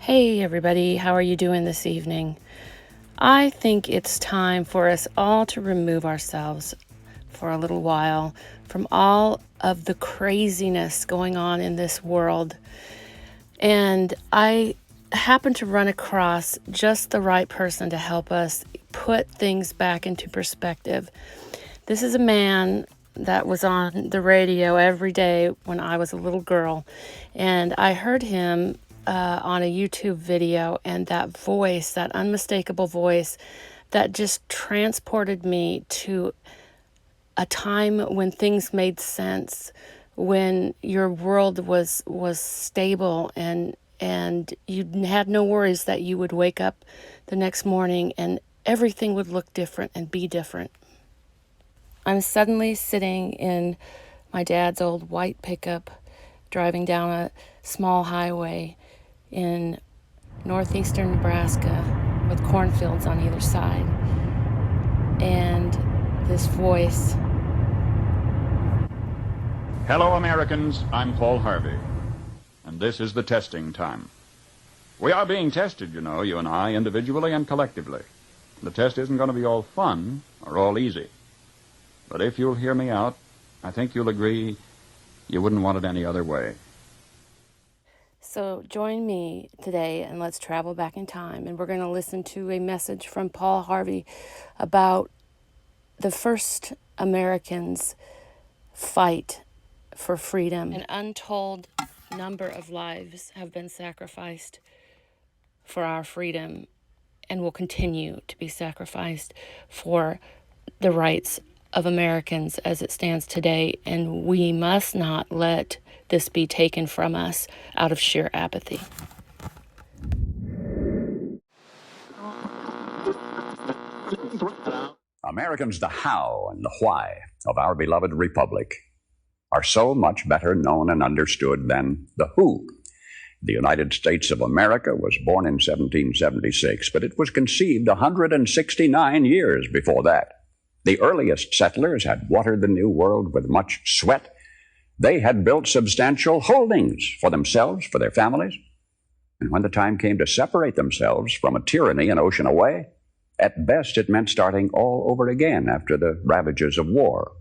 Hey everybody, how are you doing this evening? I think it's time for us all to remove ourselves for a little while from all of the craziness going on in this world. And I happened to run across just the right person to help us put things back into perspective. This is a man that was on the radio every day when I was a little girl, and I heard him on a YouTube video, and that voice, that unmistakable voice, that just transported me to a time when things made sense, when your world was stable, and you had no worries that you would wake up the next morning and everything would look different and be different. I'm suddenly sitting in my dad's old white pickup, driving down a small highway in northeastern Nebraska with cornfields on either side. And this voice. Hello, Americans. I'm Paul Harvey, and this is the testing time. We are being tested, you know, you and I, individually and collectively. The test isn't going to be all fun or all easy. But if you'll hear me out, I think you'll agree you wouldn't want it any other way. So join me today and let's travel back in time. And we're going to listen to a message from Paul Harvey about the first Americans' fight for freedom. An untold number of lives have been sacrificed for our freedom and will continue to be sacrificed for the rights of Americans as it stands today, and we must not let this be taken from us out of sheer apathy. Americans, the how and the why of our beloved republic are so much better known and understood than the who. The United States of America was born in 1776, but it was conceived 169 years before that. The earliest settlers had watered the New World with much sweat. They had built substantial holdings for themselves, for their families. And when the time came to separate themselves from a tyranny an ocean away, at best it meant starting all over again after the ravages of war.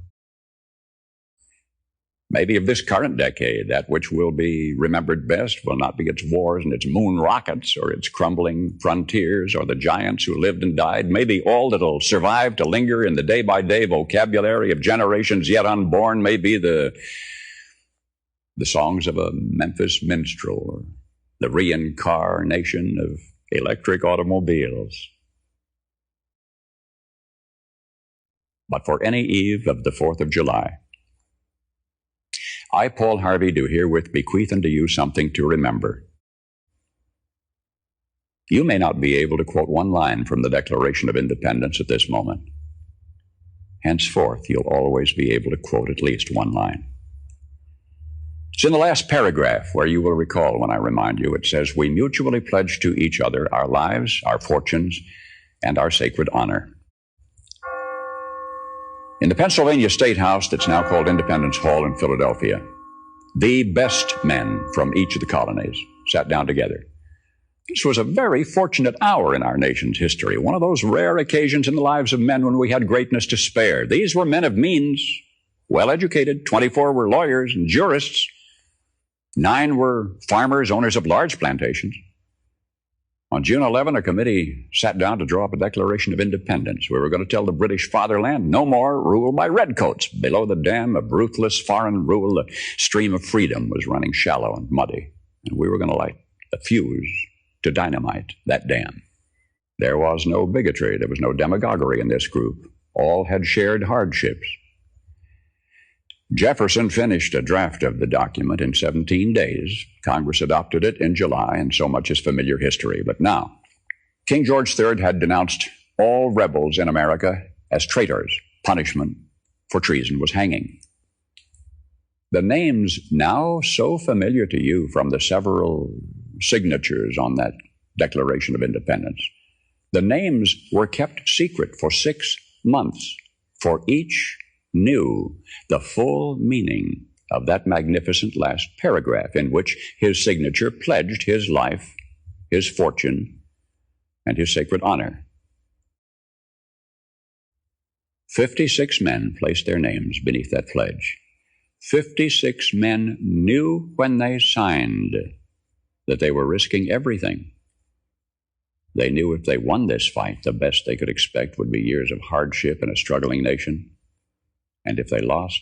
Maybe of this current decade, that which will be remembered best will not be its wars and its moon rockets or its crumbling frontiers or the giants who lived and died. Maybe all that'll survive to linger in the day-by-day vocabulary of generations yet unborn may be the songs of a Memphis minstrel or the reincarnation of electric automobiles. But for any eve of the 4th of July, I, Paul Harvey, do herewith bequeath unto you something to remember. You may not be able to quote one line from the Declaration of Independence at this moment. Henceforth, you'll always be able to quote at least one line. It's in the last paragraph where you will recall when I remind you. It says, "We mutually pledge to each other our lives, our fortunes, and our sacred honor." In the Pennsylvania State House that's now called Independence Hall in Philadelphia, the best men from each of the colonies sat down together. This was a very fortunate hour in our nation's history, one of those rare occasions in the lives of men when we had greatness to spare. These were men of means, well-educated. 24 were lawyers and jurists. 9 were farmers, owners of large plantations. On June 11, a committee sat down to draw up a Declaration of Independence. We were going to tell the British fatherland no more rule by redcoats. Below the dam of ruthless foreign rule, the stream of freedom was running shallow and muddy, and we were going to light a fuse to dynamite that dam. There was no bigotry. There was no demagoguery in this group. All had shared hardships. Jefferson finished a draft of the document in 17 days. Congress adopted it in July, and so much is familiar history. But now, King George III had denounced all rebels in America as traitors. Punishment for treason was hanging. The names now so familiar to you from the several signatures on that Declaration of Independence, the names were kept secret for 6 months, for each knew the full meaning of that magnificent last paragraph in which his signature pledged his life his fortune, and his sacred honor. 56 men placed their names beneath that pledge. 56 men knew when they signed that they were risking everything. They knew if they won this fight, the best they could expect would be years of hardship in a struggling nation. And if they lost,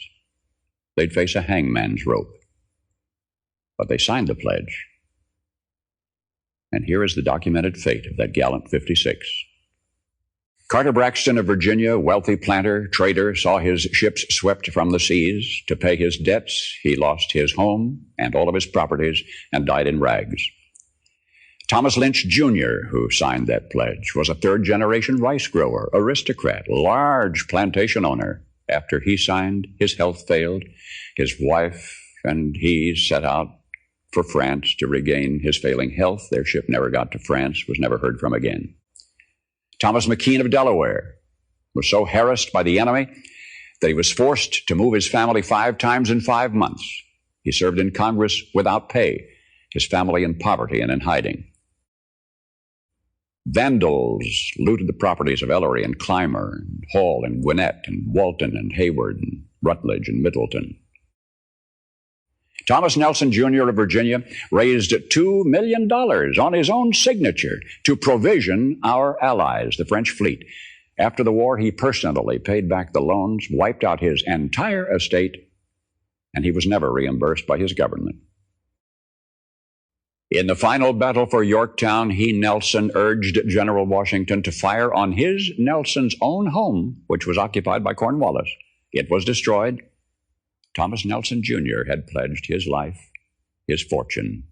they'd face a hangman's rope. But they signed the pledge. And here is the documented fate of that gallant 56. Carter Braxton of Virginia, wealthy planter, trader, saw his ships swept from the seas. To pay his debts, he lost his home and all of his properties and died in rags. Thomas Lynch, Jr., who signed that pledge, was a third-generation rice grower, aristocrat, large plantation owner. After he signed, his health failed. His wife and he set out for France to regain his failing health. Their ship never got to France, was never heard from again. Thomas McKean of Delaware was so harassed by the enemy that he was forced to move his family 5 times in 5 months. He served in Congress without pay, his family in poverty and in hiding. Vandals looted the properties of Ellery and Clymer, and Hall and Gwinnett, and Walton and Hayward, and Rutledge and Middleton. Thomas Nelson, Jr. of Virginia, raised $2 million on his own signature to provision our allies, the French fleet. After the war, he personally paid back the loans, wiped out his entire estate, and he was never reimbursed by his government. In the final battle for Yorktown, he, Nelson, urged General Washington to fire on his, Nelson's, own home, which was occupied by Cornwallis. It was destroyed. Thomas Nelson, Jr. had pledged his life, his fortune,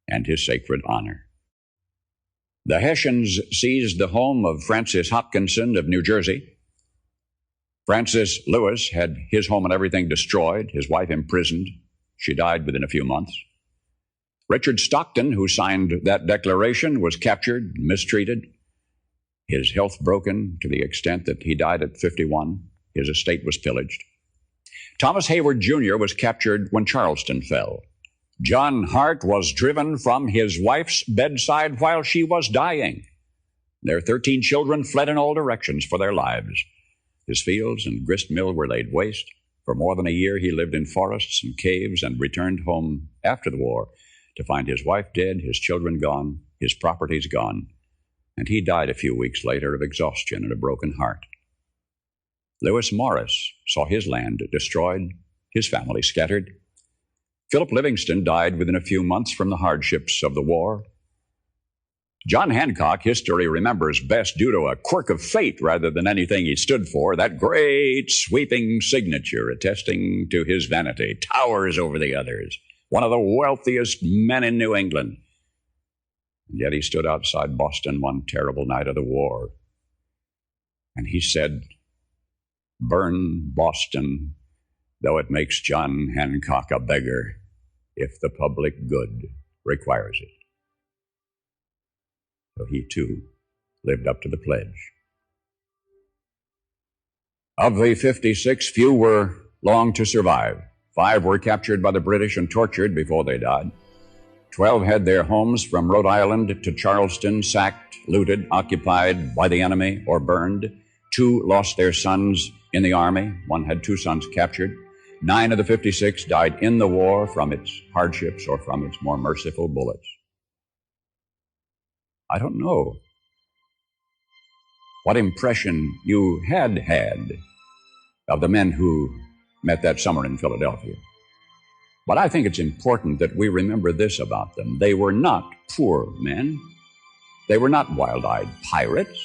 and his sacred honor. The Hessians seized the home of Francis Hopkinson of New Jersey. Francis Lewis had his home and everything destroyed, his wife imprisoned. She died within a few months. Richard Stockton, who signed that declaration, was captured, mistreated, his health broken to the extent that he died at 51. His estate was pillaged. Thomas Hayward, Jr. was captured when Charleston fell. John Hart was driven from his wife's bedside while she was dying. Their 13 children fled in all directions for their lives. His fields and grist mill were laid waste. For more than a year, he lived in forests and caves and returned home after the war to find his wife dead, his children gone, his properties gone, and he died a few weeks later of exhaustion and a broken heart. Lewis Morris saw his land destroyed, his family scattered. Philip Livingston died within a few months from the hardships of the war. John Hancock, history remembers best due to a quirk of fate rather than anything he stood for, that great sweeping signature attesting to his vanity, towers over the others. One of the wealthiest men in New England. And yet he stood outside Boston one terrible night of the war, and he said, "Burn Boston, though it makes John Hancock a beggar, if the public good requires it." So he, too, lived up to the pledge. Of the 56, few were long to survive. 5 were captured by the British and tortured before they died. 12 had their homes from Rhode Island to Charleston sacked, looted, occupied by the enemy, or burned. 2 lost their sons in the army. 1 had 2 sons captured. 9 of the 56 died in the war from its hardships or from its more merciful bullets. I don't know what impression you had of the men who met that summer in Philadelphia. But I think it's important that we remember this about them. They were not poor men. They were not wild-eyed pirates.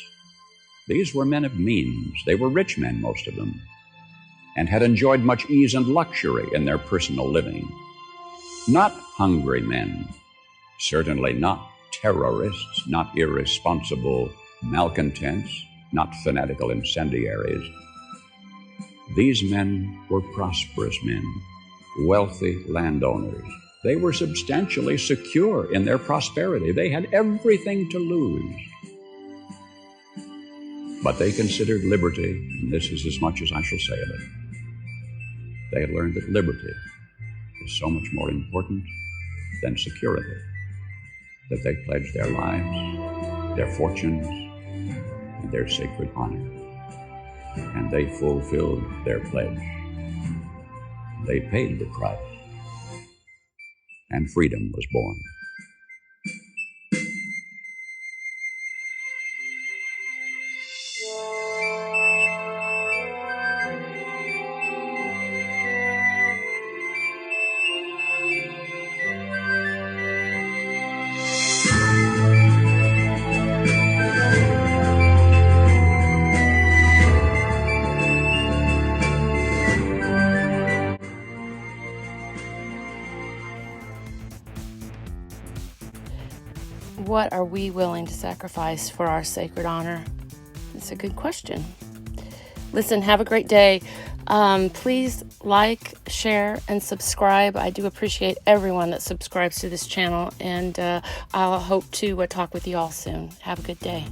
These were men of means. They were rich men, most of them, and had enjoyed much ease and luxury in their personal living. Not hungry men, certainly not terrorists, not irresponsible malcontents, not fanatical incendiaries. These men were prosperous men, wealthy landowners. They were substantially secure in their prosperity. They had everything to lose. But they considered liberty, and this is as much as I shall say of it. They had learned that liberty is so much more important than security. that they pledged their lives, their fortunes, and their sacred honor. And they fulfilled their pledge. They paid the price, and freedom was born. What are we willing to sacrifice for our sacred honor? It's a good question. Listen, have a great day. Please like, share, and subscribe. I do appreciate everyone that subscribes to this channel, and I'll hope to talk with you all soon. Have a good day.